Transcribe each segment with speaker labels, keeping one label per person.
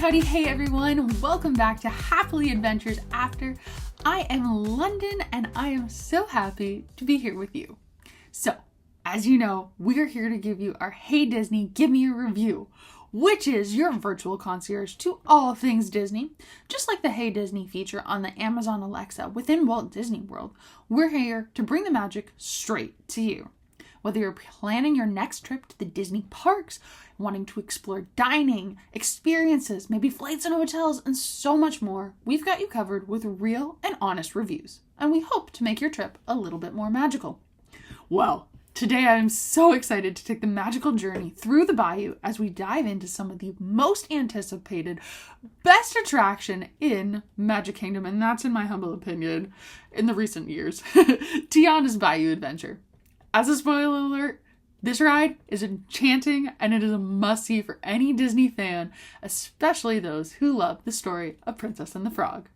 Speaker 1: Howdy HAA Everyone, welcome back to Happily Adventures After. I am London and I am so happy to be here with you. So, as you know, we are here to give you our Hey Disney Give Me a Review, which is your virtual concierge to all things Disney. Just like the Hey Disney feature on the Amazon Alexa within Walt Disney World, we're here to bring the magic straight to you. Whether you're planning your next trip to the Disney parks, wanting to explore dining, experiences, maybe flights and hotels, and so much more, we've got you covered with real and honest reviews. And we hope to make your trip a little bit more magical. Well, today I am so excited to take the magical journey through the Bayou as we dive into some of the most anticipated, best attraction in Magic Kingdom, and that's in my humble opinion, in the recent years, Tiana's Bayou Adventure. As a spoiler alert, this ride is enchanting and it is a must-see for any Disney fan, especially those who love the story of Princess and the Frog.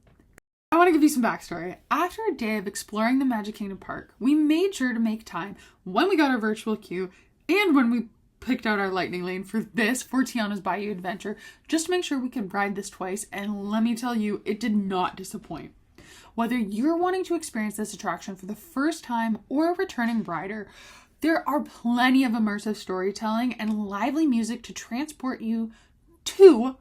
Speaker 1: I want to give you some backstory. After a day of exploring the Magic Kingdom park, we made sure to make time when we got our virtual queue and when we picked out our lightning lane for Tiana's Bayou Adventure, just to make sure we could ride this twice, and let me tell you, it did not disappoint. Whether you're wanting to experience this attraction for the first time or a returning rider, there are plenty of immersive storytelling and lively music to transport you to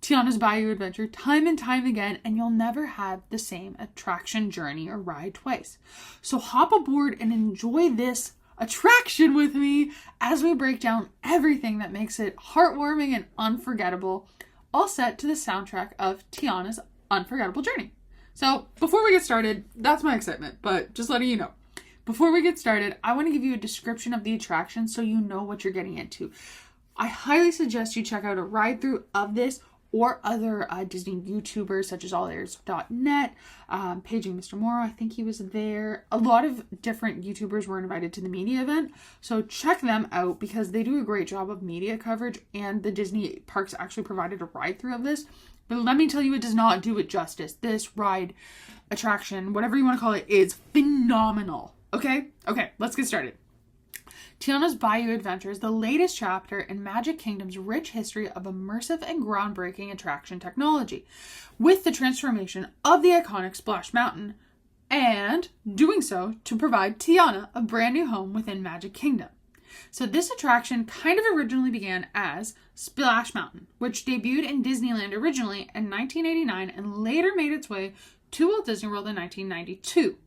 Speaker 1: Tiana's Bayou Adventure time and time again, and you'll never have the same attraction journey or ride twice. So hop aboard and enjoy this attraction with me as we break down everything that makes it heartwarming and unforgettable, all set to the soundtrack of Tiana's Unforgettable Journey. So before we get started, that's my excitement, but just letting you know. Before we get started, I want to give you a description of the attraction so you know what you're getting into. I highly suggest you check out a ride through of this or other Disney YouTubers such as allairs.net, Paging Mr. Morrow, I think he was there. A lot of different YouTubers were invited to the media event, so check them out because they do a great job of media coverage, and the Disney parks actually provided a ride through of this. But let me tell you, it does not do it justice. This ride, attraction, whatever you want to call it, is phenomenal. Okay, let's get started. Tiana's Bayou Adventure is the latest chapter in Magic Kingdom's rich history of immersive and groundbreaking attraction technology, with the transformation of the iconic Splash Mountain, and doing so to provide Tiana a brand new home within Magic Kingdom. So this attraction kind of originally began as Splash Mountain, which debuted in Disneyland originally in 1989 and later made its way to Walt Disney World in 1992.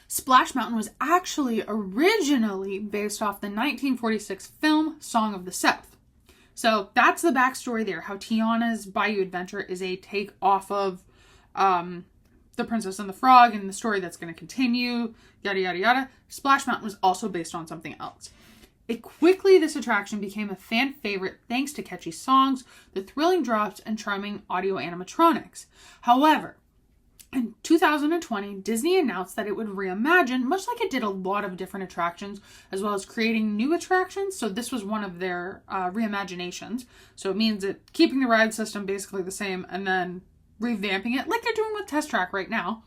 Speaker 1: Splash Mountain was actually originally based off the 1946 film Song of the South. So that's the backstory there, how Tiana's Bayou Adventure is a take off of The Princess and the Frog and the story that's going to continue, yada yada yada. Splash Mountain was also based on something else. This attraction became a fan favorite thanks to catchy songs, the thrilling drops, and charming audio animatronics. However, in 2020, Disney announced that it would reimagine, much like it did a lot of different attractions, as well as creating new attractions. So this was one of their reimaginations. So it means that keeping the ride system basically the same and then revamping it, like they're doing with Test Track right now.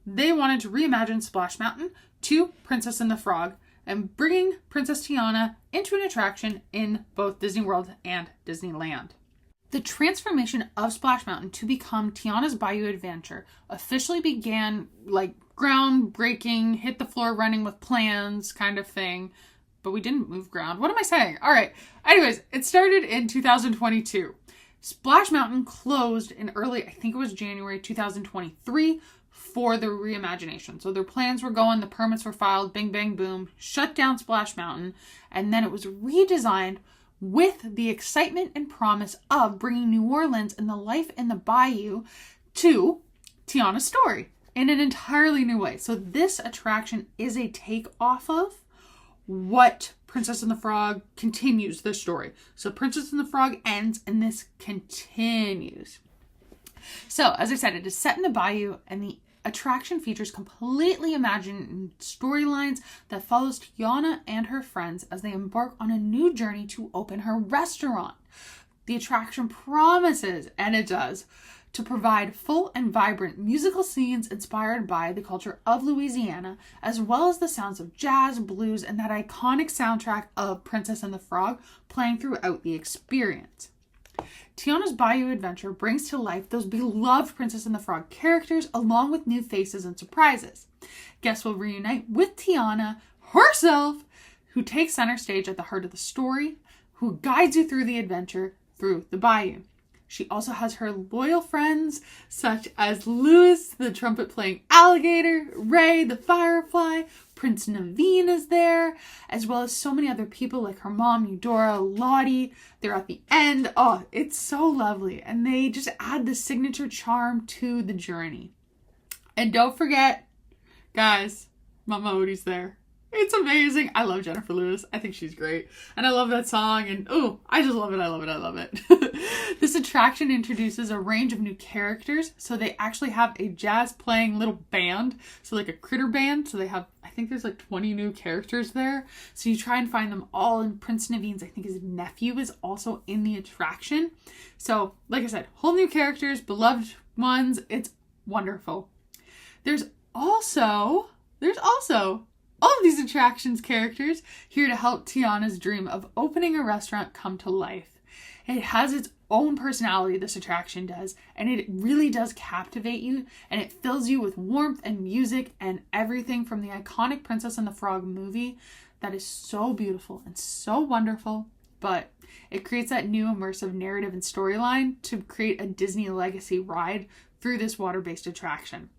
Speaker 1: They wanted to reimagine Splash Mountain to Princess and the Frog, and bringing Princess Tiana into an attraction in both Disney World and Disneyland. The transformation of Splash Mountain to become Tiana's Bayou Adventure officially began like groundbreaking, hit the floor running with plans kind of thing, but we didn't move ground. What am I saying? All right. Anyways, it started in 2022. Splash Mountain closed in early, I think it was January 2023, for the reimagination. So their plans were going, the permits were filed, bing, bang, boom, shut down Splash Mountain, and then it was redesigned with the excitement and promise of bringing New Orleans and the life in the Bayou to Tiana's story in an entirely new way. So this attraction is a take off of what Princess and the Frog continues the story. So Princess and the Frog ends and this continues. So as I said, it is set in the Bayou, and the attraction features completely imagined storylines that follows Tiana and her friends as they embark on a new journey to open her restaurant. The attraction promises, and it does, to provide full and vibrant musical scenes inspired by the culture of Louisiana, as well as the sounds of jazz, blues, and that iconic soundtrack of Princess and the Frog playing throughout the experience. Tiana's Bayou adventure brings to life those beloved Princess and the Frog characters along with new faces and surprises. Guests will reunite with Tiana herself, who takes center stage at the heart of the story, who guides you through the adventure through the Bayou. She also has her loyal friends such as Louis, the trumpet-playing alligator, Ray, the firefly, Prince Naveen is there, as well as so many other people like her mom, Eudora, Lottie. They're at the end. Oh, it's so lovely. And they just add the signature charm to the journey. And don't forget, guys, Mama Odie's there. It's amazing. I love Jennifer Lewis. I think she's great. And I love that song. And oh, I just love it. I love it. I love it. This attraction introduces a range of new characters. So they actually have a jazz playing little band. So like a critter band. So they have, I think there's like 20 new characters there. So you try and find them all. And Prince Naveen's, I think his nephew is also in the attraction. So like I said, whole new characters, beloved ones. It's wonderful. There's also all of these attractions characters here to help Tiana's dream of opening a restaurant come to life. It has its own personality, this attraction does, and it really does captivate you, and it fills you with warmth and music and everything from the iconic Princess and the Frog movie that is so beautiful and so wonderful, but it creates that new immersive narrative and storyline to create a Disney legacy ride through this water-based attraction.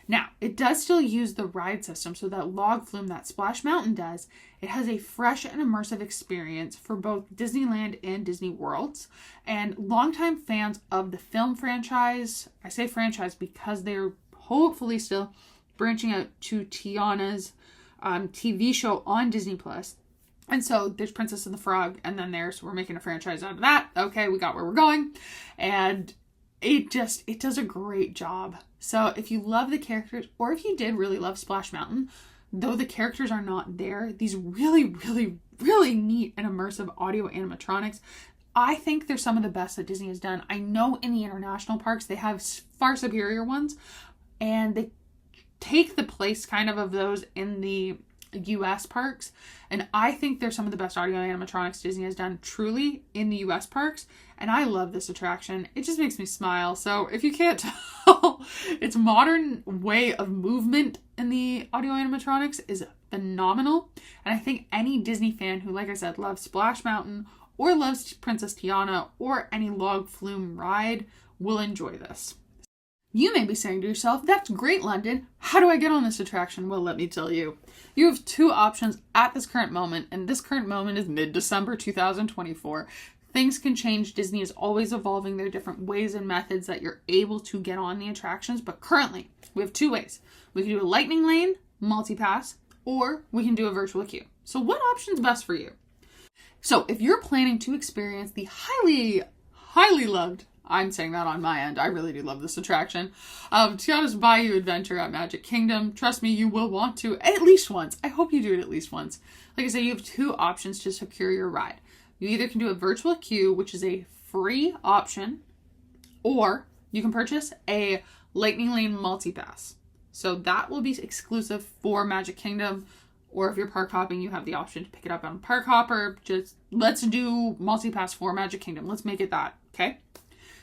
Speaker 1: Now, it does still use the ride system, so that log flume that Splash Mountain does, it has a fresh and immersive experience for both Disneyland and Disney Worlds. And longtime fans of the film franchise, I say franchise because they're hopefully still branching out to Tiana's TV show on Disney+. And so there's Princess and the Frog, and then we're making a franchise out of that. Okay, we got where we're going. And it does a great job. So if you love the characters, or if you did really love Splash Mountain, though the characters are not there, these really, really, really neat and immersive audio animatronics, I think they're some of the best that Disney has done. I know in the international parks, they have far superior ones, and they take the place kind of those in the US parks, and I think they're some of the best audio animatronics Disney has done truly in the US parks, and I love this attraction. It just makes me smile. So if you can't tell, its modern way of movement in the audio animatronics is phenomenal, and I think any Disney fan who, like I said, loves Splash Mountain or loves Princess Tiana or any log flume ride will enjoy this. You may be saying to yourself, that's great, London. How do I get on this attraction? Well, let me tell you. You have two options at this current moment, and this current moment is mid-December 2024. Things can change. Disney is always evolving their different ways and methods that you're able to get on the attractions, but currently, we have two ways. We can do a Lightning Lane, multi-pass, or we can do a virtual queue. So what option is best for you? So if you're planning to experience the highly, highly loved, I'm saying that on my end, I really do love this attraction, Tiana's Bayou adventure at Magic Kingdom, trust me, you will want to at least once. I hope you do it at least once. Like I said, you have two options to secure your ride. You either can do a virtual queue, which is a free option, or you can purchase a Lightning Lane multi-pass. So that will be exclusive for Magic Kingdom, or if you're park hopping, you have the option to pick it up on Park Hopper. Just let's do multi-pass for Magic Kingdom. Let's make it that, okay?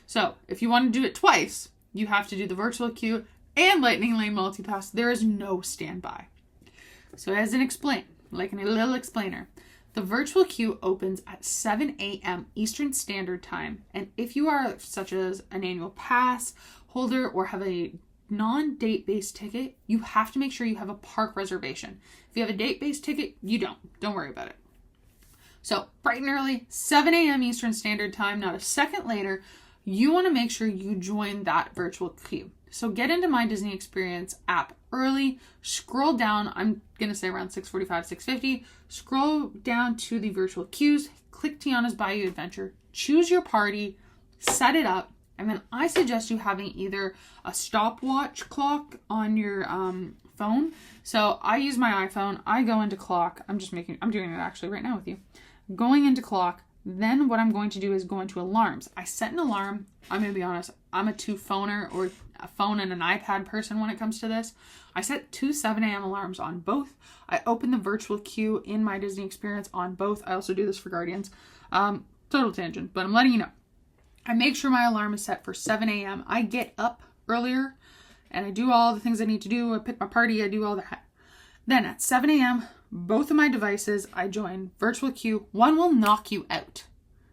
Speaker 1: So if you want to do it twice, you have to do the virtual queue and Lightning Lane multi-pass. There is no standby. So as an like a little explainer, the virtual queue opens at 7 a.m. Eastern Standard Time. And if you are such as an annual pass holder or have a non-date-based ticket, you have to make sure you have a park reservation. If you have a date-based ticket, you don't. Don't worry about it. So bright and early, 7 a.m. Eastern Standard Time, not a second later, you want to make sure you join that virtual queue. So get into My Disney Experience app early, scroll down, I'm going to say around 6:45, 6:50, scroll down to the virtual queues, click Tiana's Bayou Adventure, choose your party, set it up, and then I suggest you having either a stopwatch clock on your phone. So I use my iPhone, I go into clock, I'm doing it actually right now with you, going into clock. Then what I'm going to do is go into alarms. I set an alarm. I'm going to be honest. I'm a two-phoner or a phone and an iPad person when it comes to this. I set two 7 a.m. alarms on both. I open the virtual queue in My Disney Experience on both. I also do this for Guardians. Total tangent, but I'm letting you know. I make sure my alarm is set for 7 a.m. I get up earlier and I do all the things I need to do. I pick my party, I do all that. Then at 7 a.m., both of my devices, I join virtual queue. One will knock you out.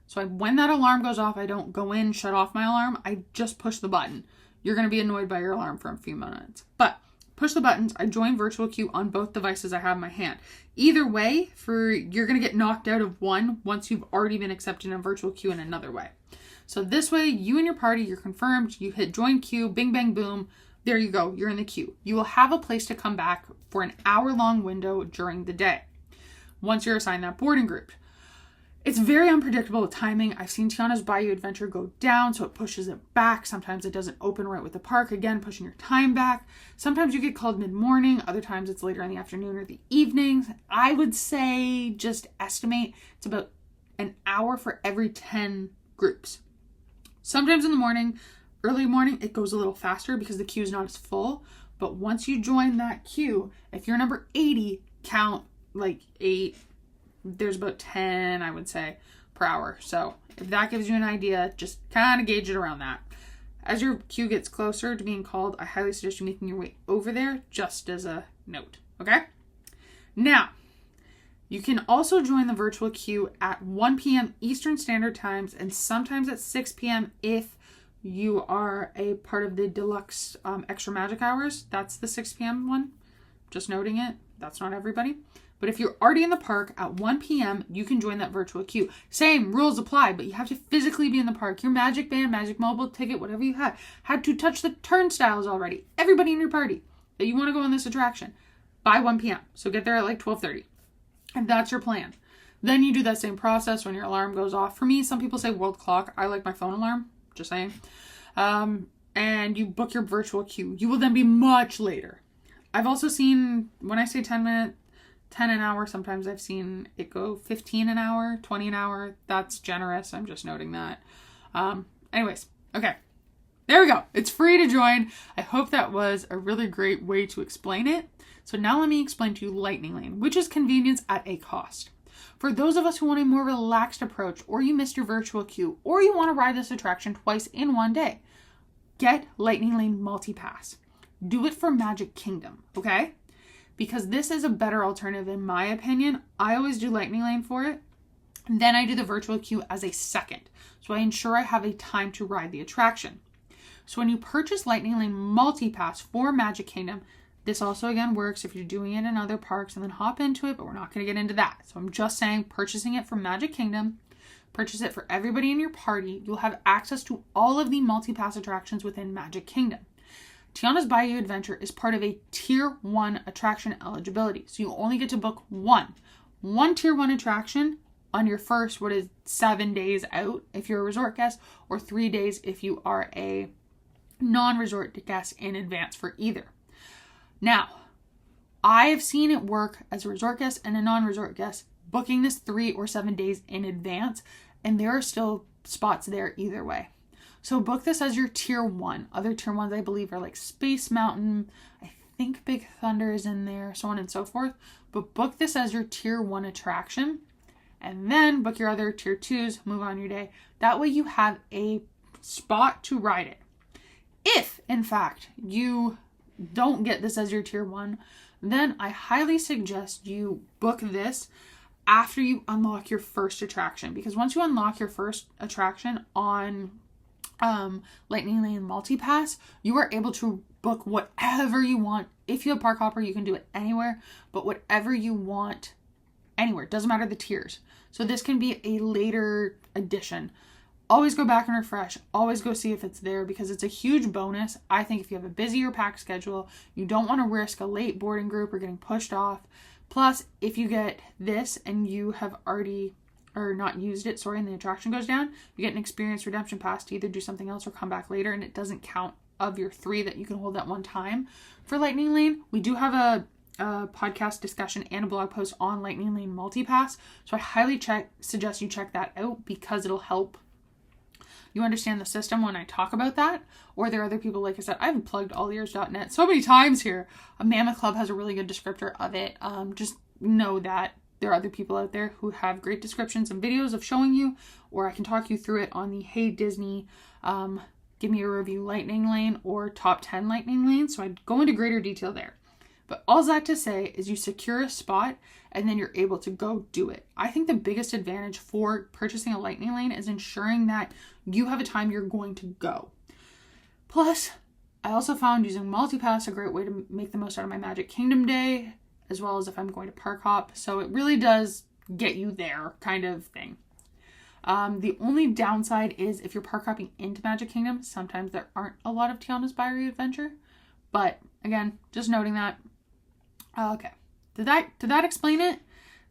Speaker 1: So when that alarm goes off, I don't go in, shut off my alarm. I just push the button. You're going to be annoyed by your alarm for a few minutes. But push the buttons. I join virtual queue on both devices I have in my hand. Either way, you're going to get knocked out of one once you've already been accepted in virtual queue in another way. So this way, you and your party, you're confirmed. You hit join queue, bing, bang, boom. There you go. You're in the queue. You will have a place to come back for an hour-long window during the day once you're assigned that boarding group. It's very unpredictable with timing. I've seen Tiana's Bayou adventure go down, so it pushes it back. Sometimes it doesn't open right with the park, again, pushing your time back. Sometimes you get called mid-morning. Other times it's later in the afternoon or the evening. I would say just estimate it's about an hour for every 10 groups. Sometimes in the morning, early morning, it goes a little faster because the queue is not as full. But once you join that queue, if you're number 80, count like 8. There's about 10, I would say, per hour. So if that gives you an idea, just kind of gauge it around that. As your queue gets closer to being called, I highly suggest you making your way over there, just as a note. Okay? Now, you can also join the virtual queue at 1 p.m. Eastern Standard Times and sometimes at 6 p.m. if you are a part of the deluxe extra magic hours. That's the 6 p.m. one. Just noting it. That's not everybody. But if you're already in the park at 1 p.m., you can join that virtual queue. Same rules apply, but you have to physically be in the park. Your Magic Band, Magic Mobile ticket, whatever you had to touch the turnstiles already. Everybody in your party that you want to go on this attraction by 1 p.m. So get there at like 12:30. And that's your plan. Then you do that same process when your alarm goes off. For me, some people say world clock. I like my phone alarm. Just saying. And you book your virtual queue. You will then be much later. I've also seen, when I say 10 an hour, sometimes I've seen it go 15 an hour, 20 an hour. That's generous. I'm just noting that. Anyways, okay. There we go. It's free to join. I hope that was a really great way to explain it. So now let me explain to you Lightning Lane, which is convenience at a cost. For those of us who want a more relaxed approach, or you missed your virtual queue, or you want to ride this attraction twice in one day, get Lightning Lane Multi-Pass. Do it for Magic Kingdom, okay? Because this is a better alternative in my opinion. I always do Lightning Lane for it. And then I do the virtual queue as a second. So I ensure I have a time to ride the attraction. So when you purchase Lightning Lane Multi-Pass for Magic Kingdom, this also again works if you're doing it in other parks and then hop into it, but we're not going to get into that. So I'm just saying purchasing it from Magic Kingdom, purchase it for everybody in your party. You'll have access to all of the Multi-Pass attractions within Magic Kingdom. Tiana's Bayou Adventure is part of a Tier 1 attraction eligibility. So you only get to book one Tier 1 attraction on your first, 7 days out if you're a resort guest, or 3 days if you are a non-resort guest in advance for either. Now, I have seen it work as a resort guest and a non-resort guest, booking this 3 or 7 days in advance, and there are still spots there either way. So book this as your Tier 1. Other Tier 1s, I believe, are like Space Mountain. I think Big Thunder is in there, so on and so forth. But book this as your Tier 1 attraction, and then book your other Tier 2s, move on your day. That way you have a spot to ride it. If, in fact, you don't get this as your Tier 1, then I highly suggest you book this after you unlock your first attraction. Because once you unlock your first attraction on Lightning Lane Multi-Pass, you are able to book whatever you want. If you have Park Hopper, you can do it anywhere, but whatever you want anywhere. Doesn't matter the tiers. So this can be a later addition. Always go back and refresh. Always go see if it's there, because it's a huge bonus. I think if you have a busy or packed schedule, you don't want to risk a late boarding group or getting pushed off. Plus, if you get this and you have already or not used it, and the attraction goes down, you get an experience redemption pass to either do something else or come back later, and it doesn't count of your 3 that you can hold at one time. For Lightning Lane, we do have a podcast discussion and a blog post on Lightning Lane Multi-Pass, so I highly suggest you check that out, because it'll help you understand the system when I talk about that. Or there are other people, like I said, I've plugged allears.net so many times here. A Mammoth Club has a really good descriptor of it. Just know that there are other people out there who have great descriptions and videos of showing you, or I can talk you through it on the HAA Disney Give Me a Review lightning lane or top 10 lightning lane. So I'd go into greater detail there. But all that to say is you secure a spot and then you're able to go do it. I think the biggest advantage for purchasing a lightning lane is ensuring that you have a time you're going to go. Plus, I also found using MultiPass a great way to make the most out of my Magic Kingdom day, as well as if I'm going to park hop. So it really does get you there kind of thing. The only downside is if you're park hopping into Magic Kingdom, sometimes there aren't a lot of Tiana's Bayou Adventure. But again, just noting that. Okay. Did that explain it?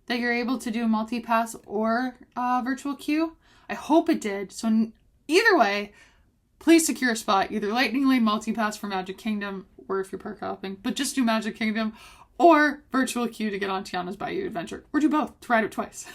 Speaker 1: That you're able to do a multi-pass or virtual queue? I hope it did. So either way, please secure a spot. Either Lightning Lane multi-pass for Magic Kingdom, or if you're park hopping, but just do Magic Kingdom, or virtual queue to get on Tiana's Bayou Adventure. Or do both to ride it twice.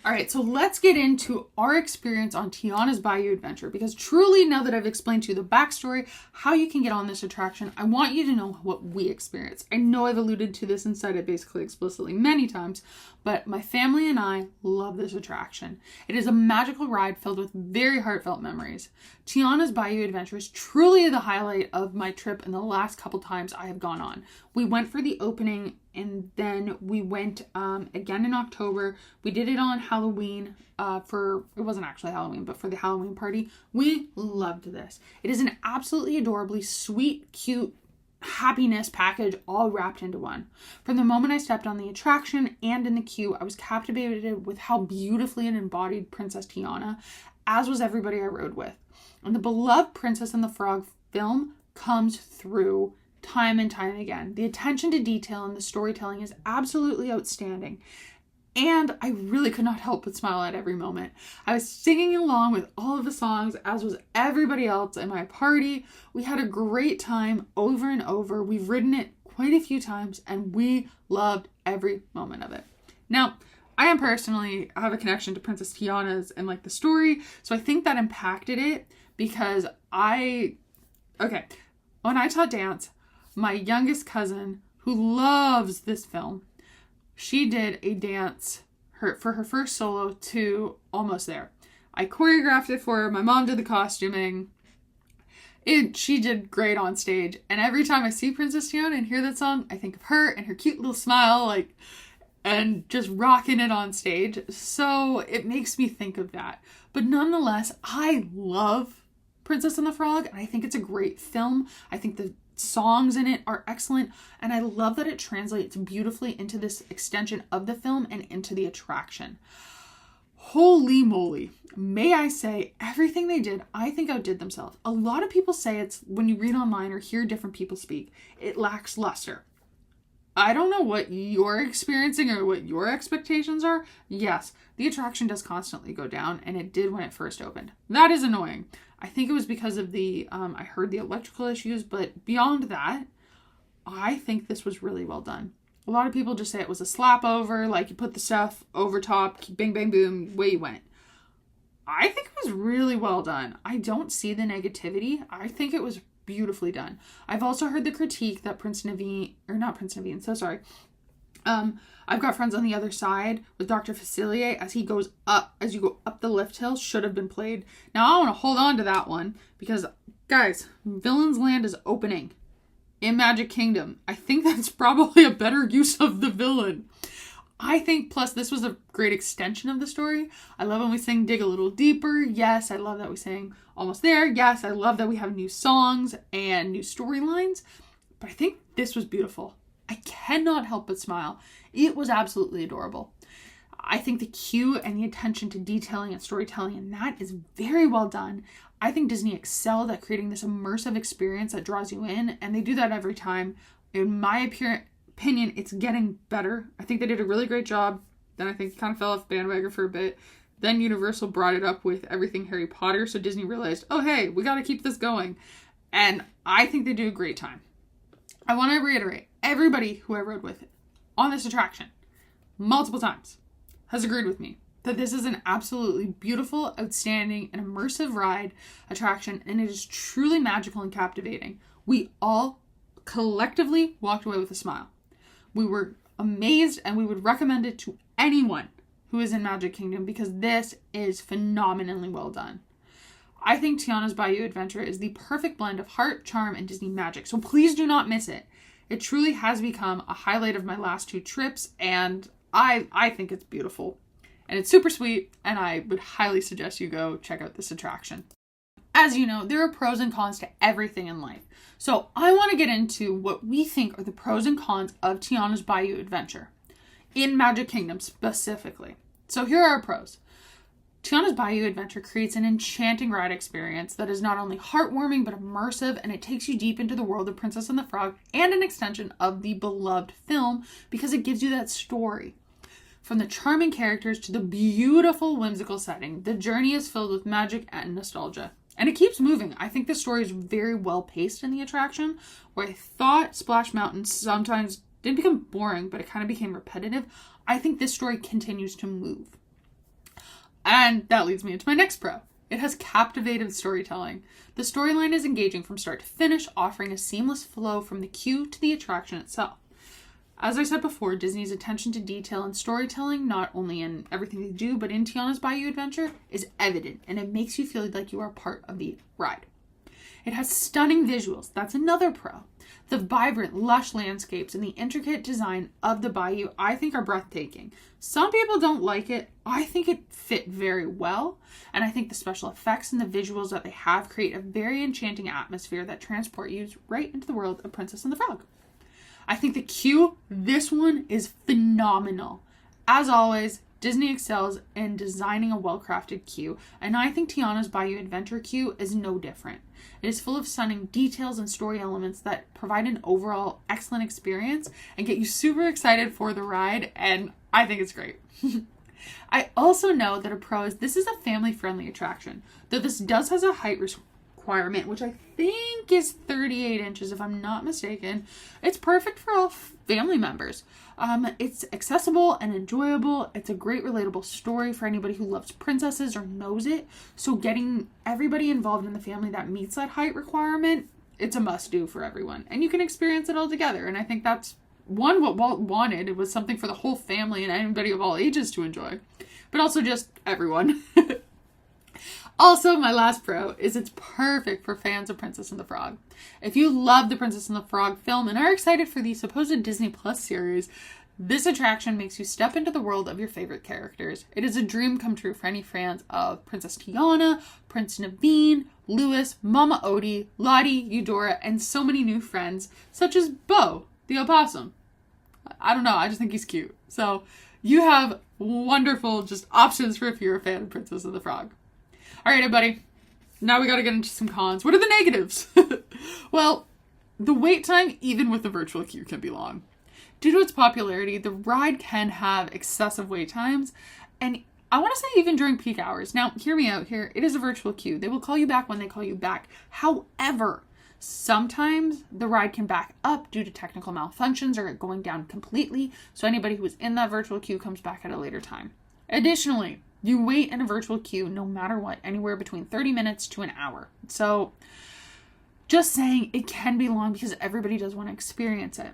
Speaker 1: All right, so let's get into our experience on Tiana's Bayou Adventure, because truly, now that I've explained to you the backstory, how you can get on this attraction, I want you to know what we experienced. I know I've alluded to this and said it basically explicitly many times, but my family and I love this attraction. It is a magical ride filled with very heartfelt memories. Tiana's Bayou Adventure is truly the highlight of my trip and the last couple times I have gone on. We went for the opening and then we went again in October. We did it on Halloween it wasn't actually Halloween, but for the Halloween party. We loved this. It is an absolutely adorably sweet, cute happiness package all wrapped into one. From the moment I stepped on the attraction and in the queue, I was captivated with how beautifully it embodied Princess Tiana, as was everybody I rode with. And the beloved Princess and the Frog film comes through time and time again. The attention to detail and the storytelling is absolutely outstanding. And I really could not help but smile at every moment. I was singing along with all of the songs, as was everybody else in my party. We had a great time over and over. We've ridden it quite a few times and we loved every moment of it. Now, I have a connection to Princess Tiana's and like the story. So I think that impacted it because when I taught dance, my youngest cousin, who loves this film, she did a dance for her first solo to Almost There. I choreographed it for her. My mom did the costuming. She did great on stage. And every time I see Princess Tiana and hear that song, I think of her and her cute little smile, and just rocking it on stage. So it makes me think of that. But nonetheless, I love Princess and the Frog, and I think it's a great film. I think the songs in it are excellent, and I love that it translates beautifully into this extension of the film and into the attraction. Holy moly, may I say, everything they did, I think outdid themselves. A lot of people say it's, when you read online or hear different people speak, it lacks luster. I don't know what you're experiencing or what your expectations are. Yes, the attraction does constantly go down, and it did when it first opened. That is annoying. I think it was because of I heard the electrical issues, but beyond that, I think this was really well done. A lot of people just say it was a slap over, like you put the stuff over top, bang, bang, boom, away you went. I think it was really well done. I don't see the negativity. I think it was beautifully done. I've also heard the critique that I've got friends on the other side with Dr. Facilier as you go up the lift hill should have been played. Now I want to hold on to that one because, guys, Villain's Land is opening in Magic Kingdom. I think that's probably a better use of the villain. I think, plus this was a great extension of the story. I love when we sing Dig a Little Deeper. Yes, I love that we sang Almost There. Yes, I love that we have new songs and new storylines. But I think this was beautiful. I cannot help but smile. It was absolutely adorable. I think the queue and the attention to detailing and storytelling and that is very well done. I think Disney excelled at creating this immersive experience that draws you in, and they do that every time. In my opinion, it's getting better. I think they did a really great job. Then I think it kind of fell off the bandwagon for a bit. Then Universal brought it up with everything Harry Potter, so Disney realized, oh hey, we got to keep this going. And I think they do a great time. I want to reiterate, everybody who I rode with on this attraction multiple times has agreed with me that this is an absolutely beautiful, outstanding, and immersive ride attraction, and it is truly magical and captivating. We all collectively walked away with a smile. We were amazed, and we would recommend it to anyone who is in Magic Kingdom because this is phenomenally well done. I think Tiana's Bayou Adventure is the perfect blend of heart, charm, and Disney magic, so please do not miss it. It truly has become a highlight of my last 2 trips, and I think it's beautiful. And it's super sweet, and I would highly suggest you go check out this attraction. As you know, there are pros and cons to everything in life. So I want to get into what we think are the pros and cons of Tiana's Bayou Adventure in Magic Kingdom specifically. So here are our pros. Tiana's Bayou Adventure creates an enchanting ride experience that is not only heartwarming but immersive, and it takes you deep into the world of Princess and the Frog and an extension of the beloved film because it gives you that story. From the charming characters to the beautiful whimsical setting, the journey is filled with magic and nostalgia. And it keeps moving. I think the story is very well paced in the attraction, where I thought Splash Mountain sometimes didn't become boring, but it kind of became repetitive. I think this story continues to move. And that leads me into my next pro. It has captivating storytelling. The storyline is engaging from start to finish, offering a seamless flow from the queue to the attraction itself. As I said before, Disney's attention to detail and storytelling, not only in everything they do, but in Tiana's Bayou Adventure, is evident, and it makes you feel like you are part of the ride. It has stunning visuals. That's another pro. The vibrant, lush landscapes and the intricate design of the bayou, I think, are breathtaking. Some people don't like it. I think it fit very well, and I think the special effects and the visuals that they have create a very enchanting atmosphere that transport you right into the world of Princess and the Frog. I think the queue, this one is phenomenal. As always, Disney excels in designing a well-crafted queue, and I think Tiana's Bayou Adventure queue is no different. It is full of stunning details and story elements that provide an overall excellent experience and get you super excited for the ride, and I think it's great. I also know that a pro is this is a family-friendly attraction, though this does has a height requirement, which I think is 38 inches if I'm not mistaken. It's perfect for all family members. It's accessible and enjoyable. It's a great relatable story for anybody who loves princesses or knows it. So getting everybody involved in the family that meets that height requirement, it's a must do for everyone. And you can experience it all together. And I think that's what Walt wanted. It was something for the whole family and anybody of all ages to enjoy, but also just everyone. Also, my last pro is it's perfect for fans of Princess and the Frog. If you love the Princess and the Frog film and are excited for the supposed Disney Plus series, this attraction makes you step into the world of your favorite characters. It is a dream come true for any fans of Princess Tiana, Prince Naveen, Louis, Mama Odie, Lottie, Eudora, and so many new friends, such as Bo, the opossum. I don't know, I just think he's cute. So you have wonderful just options for if you're a fan of Princess and the Frog. All right, everybody. Now we got to get into some cons. What are the negatives? Well, the wait time, even with the virtual queue, can be long. Due to its popularity, the ride can have excessive wait times, and I want to say even during peak hours. Now, hear me out here. It is a virtual queue. They will call you back when they call you back. However, sometimes the ride can back up due to technical malfunctions or it going down completely, so anybody who was in that virtual queue comes back at a later time. Additionally, you wait in a virtual queue no matter what, anywhere between 30 minutes to an hour. So just saying, it can be long because everybody does want to experience it.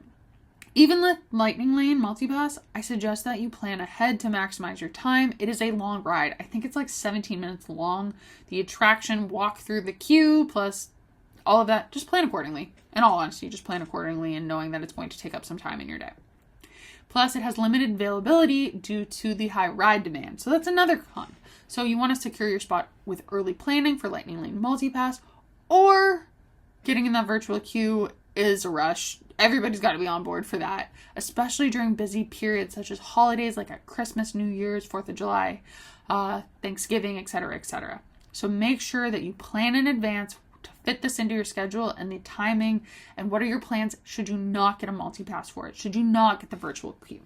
Speaker 1: Even with Lightning Lane Multipass, I suggest that you plan ahead to maximize your time. It is a long ride. I think it's like 17 minutes long. The attraction, walk through the queue, plus all of that, just plan accordingly. In all honesty, just plan accordingly and knowing that it's going to take up some time in your day. Plus, it has limited availability due to the high ride demand. So that's another con. So you want to secure your spot with early planning for Lightning Lane Multipass, or getting in that virtual queue is a rush. Everybody's got to be on board for that, especially during busy periods such as holidays like at Christmas, New Year's, 4th of July, Thanksgiving, etc., etc. So make sure that you plan in advance to fit this into your schedule and the timing, and what are your plans should you not get a multi-pass for it, should you not get the virtual queue.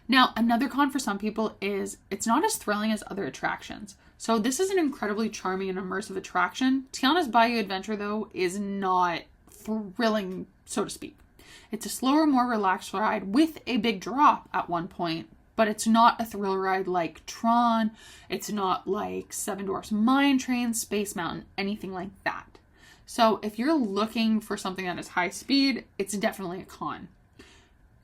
Speaker 1: Now, another con for some people is it's not as thrilling as other attractions. So this is an incredibly charming and immersive attraction. Tiana's Bayou Adventure, though, is not thrilling, so to speak. It's a slower, more relaxed ride with a big drop at one point, but it's not a thrill ride like Tron. It's not like Seven Dwarfs Mine Train, Space Mountain, anything like that. So if you're looking for something that is high speed, it's definitely a con.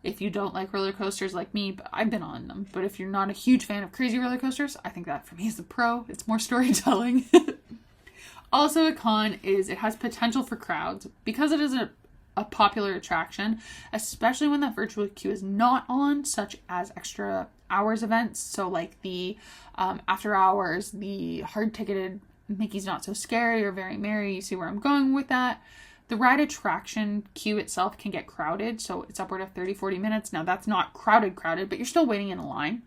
Speaker 1: If you don't like roller coasters like me, but I've been on them. But if you're not a huge fan of crazy roller coasters, I think that for me is a pro. It's more storytelling. Also, a con is it has potential for crowds because it is a popular attraction, especially when that virtual queue is not on, such as extra hours events. So like the after hours, the hard ticketed Mickey's Not So Scary or Very Merry. You see where I'm going with that. The ride attraction queue itself can get crowded, so it's upward of 30-40 minutes. Now, that's not crowded, but you're still waiting in a line.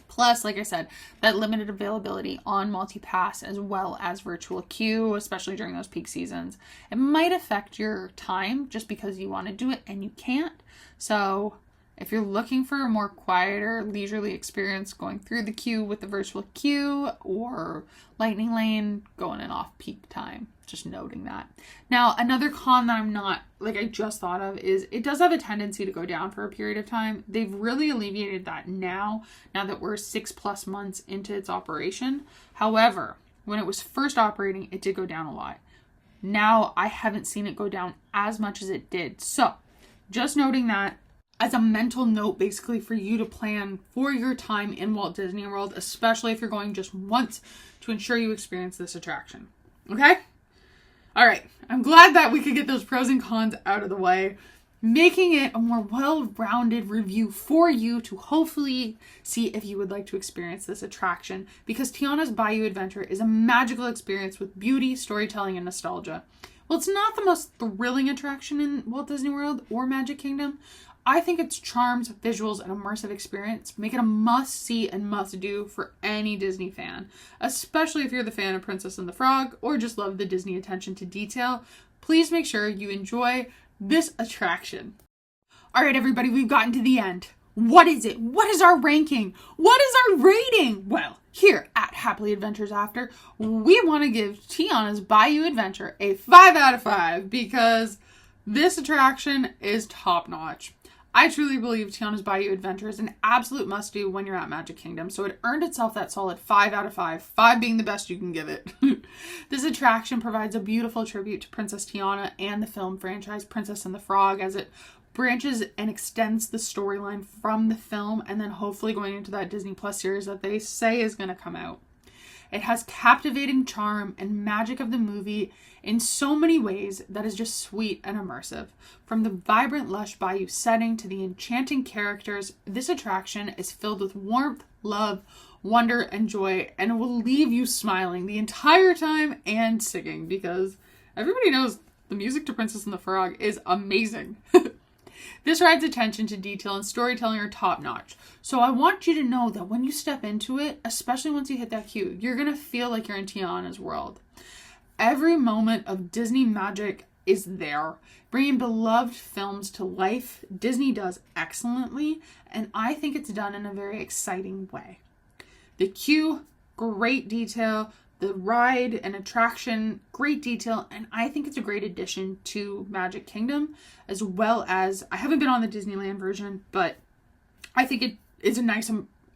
Speaker 1: Plus, like I said, that limited availability on multi-pass as well as virtual queue, especially during those peak seasons. It might affect your time just because you want to do it and you can't. So if you're looking for a more quieter, leisurely experience going through the queue with the virtual queue or lightning lane, going in off-peak time. Just noting that. Now, another con that I just thought of is it does have a tendency to go down for a period of time. They've really alleviated that now that we're 6+ months into its operation. However, when it was first operating, it did go down a lot. Now, I haven't seen it go down as much as it did. So, just noting that as a mental note, basically, for you to plan for your time in Walt Disney World, especially if you're going just once, to ensure you experience this attraction. Okay? All right, I'm glad that we could get those pros and cons out of the way, making it a more well-rounded review for you to hopefully see if you would like to experience this attraction, because Tiana's Bayou Adventure is a magical experience with beauty, storytelling, and nostalgia. While it's not the most thrilling attraction in Walt Disney World or Magic Kingdom, I think its charms, visuals, and immersive experience make it a must-see and must-do for any Disney fan, especially if you're the fan of Princess and the Frog or just love the Disney attention to detail. Please make sure you enjoy this attraction. All right, everybody, we've gotten to the end. What is it? What is our ranking? What is our rating? Well, here at Happily Adventures After, we want to give Tiana's Bayou Adventure a 5 out of 5 because this attraction is top-notch. I truly believe Tiana's Bayou Adventure is an absolute must-do when you're at Magic Kingdom, so it earned itself that solid 5 out of 5, 5 being the best you can give it. This attraction provides a beautiful tribute to Princess Tiana and the film franchise Princess and the Frog as it branches and extends the storyline from the film and then hopefully going into that Disney Plus series that they say is going to come out. It has captivating charm and magic of the movie in so many ways that is just sweet and immersive. From the vibrant, lush Bayou setting to the enchanting characters, this attraction is filled with warmth, love, wonder, and joy, and it will leave you smiling the entire time and singing because everybody knows the music to Princess and the Frog is amazing. This ride's attention to detail and storytelling are top-notch. So I want you to know that when you step into it, especially once you hit that queue, you're going to feel like you're in Tiana's world. Every moment of Disney magic is there. Bringing beloved films to life, Disney does excellently, and I think it's done in a very exciting way. The queue, great detail. The ride and attraction, great detail, and I think it's a great addition to Magic Kingdom, as well as, I haven't been on the Disneyland version, but I think it is a nice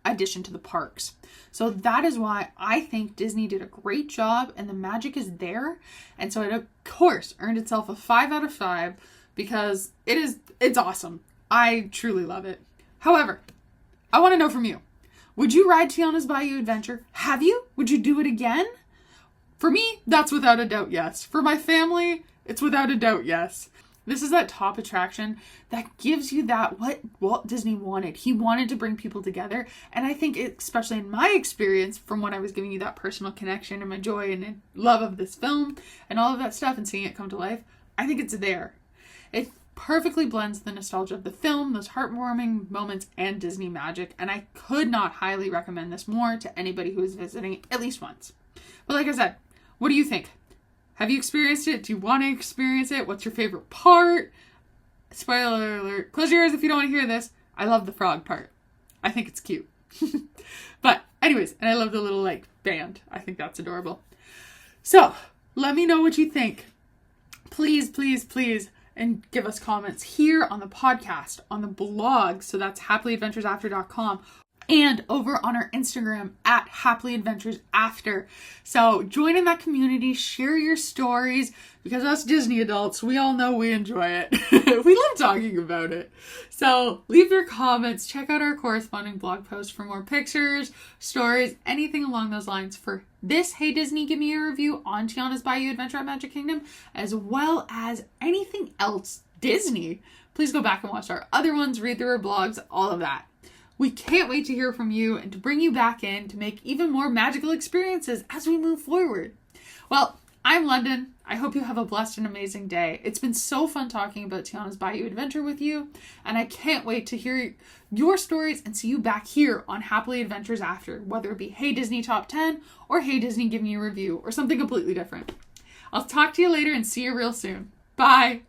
Speaker 1: addition to the parks. So that is why I think Disney did a great job, and the magic is there, and so it, of course, earned itself a 5 out of 5, because it's awesome. I truly love it. However, I want to know from you. Would you ride Tiana's Bayou Adventure? Have you? Would you do it again? For me, that's without a doubt yes. For my family, it's without a doubt yes. This is that top attraction that gives you that what Walt Disney wanted. He wanted to bring people together. And I think, especially in my experience, from when I was giving you that personal connection and my joy and love of this film and all of that stuff and seeing it come to life, I think it's there. It perfectly blends the nostalgia of the film, those heartwarming moments, and Disney magic, and I could not highly recommend this more to anybody who is visiting at least once. But like I said, what do you think? Have you experienced it? Do you want to experience it? What's your favorite part? Spoiler alert. Close your ears if you don't want to hear this. I love the frog part. I think it's cute. But anyways, and I love the little band. I think that's adorable. So let me know what you think. Please, please, please. And give us comments here on the podcast, on the blog. So that's happily adventuresafter.com. and over on our Instagram at Happily Adventures After. So join in that community, share your stories, because us Disney adults, we all know we enjoy it. We love talking about it. So leave your comments, check out our corresponding blog post for more pictures, stories, anything along those lines for this Hey Disney Give Me a Review on Tiana's Bayou Adventure at Magic Kingdom, as well as anything else Disney. Please go back and watch our other ones, read through our blogs, all of that. We can't wait to hear from you and to bring you back in to make even more magical experiences as we move forward. Well, I'm London. I hope you have a blessed and amazing day. It's been so fun talking about Tiana's Bayou Adventure with you, and I can't wait to hear your stories and see you back here on Happily Adventures After, whether it be Hey Disney Top 10 or Hey Disney Give Me a Review or something completely different. I'll talk to you later and see you real soon. Bye!